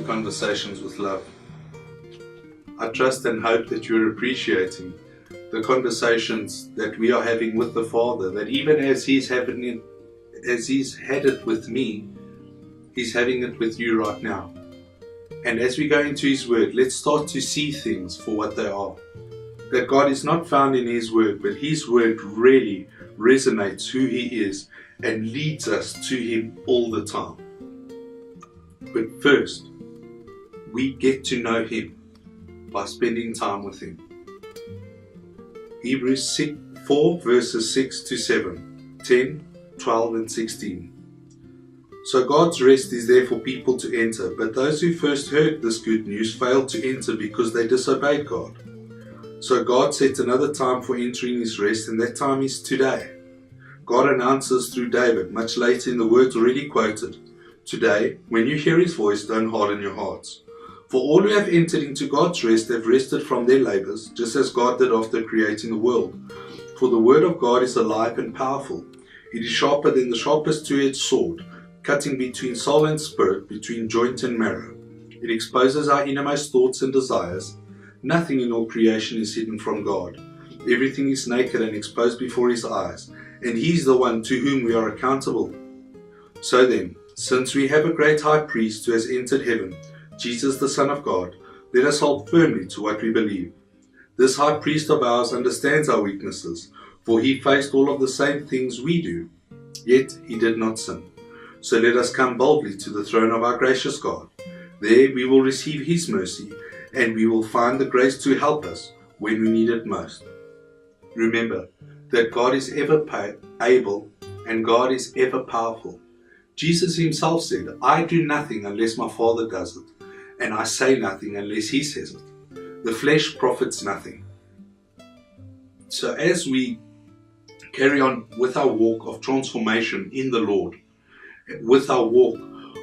to Conversations with Love. I trust and hope that you're appreciating the conversations that we are having with the Father, that even as He's had it with me, He's having it with you right now. And as we go into His Word, let's start to see things for what they are. That God is not found in His Word, but His Word really resonates who He is and leads us to Him all the time. But first, we get to know Him by spending time with Him. Hebrews 4 verses 6 to 7, 10, 12 and 16. So God's rest is there for people to enter, but those who first heard this good news failed to enter because they disobeyed God. So God set another time for entering His rest, and that time is today. God announces through David, much later in the words already quoted, "Today, when you hear His voice, don't harden your hearts. For all who have entered into God's rest have rested from their labors, just as God did after creating the world. For the word of God is alive and powerful. It is sharper than the sharpest two-edged sword, cutting between soul and spirit, between joint and marrow. It exposes our innermost thoughts and desires. Nothing in all creation is hidden from God. Everything is naked and exposed before His eyes, and He is the one to whom we are accountable. So then, since we have a great high priest who has entered heaven, Jesus the Son of God, let us hold firmly to what we believe. This high priest of ours understands our weaknesses, for He faced all of the same things we do, yet He did not sin. So let us come boldly to the throne of our gracious God. There we will receive His mercy, and we will find the grace to help us when we need it most. Remember that God is ever able and God is ever powerful. Jesus Himself said, "I do nothing unless my Father does it, and I say nothing unless He says it. The flesh profits nothing." So as we carry on with our walk of transformation in the Lord, with our walk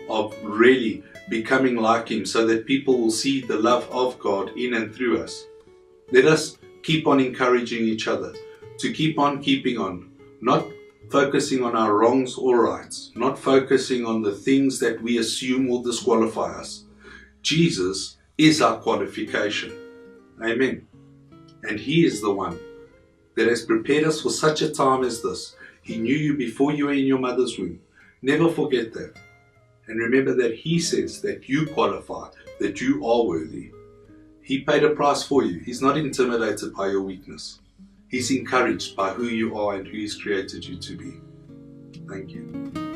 of really becoming like Him so that people will see the love of God in and through us, let us keep on encouraging each other to keep on keeping on, not focusing on our wrongs or rights, not focusing on the things that we assume will disqualify us. Jesus is our qualification. Amen. And He is the one that has prepared us for such a time as this. He knew you before you were in your mother's womb. Never forget that. And remember that He says that you qualify, that you are worthy. He paid a price for you. He's not intimidated by your weakness. He's encouraged by who you are and who He's created you to be. Thank you.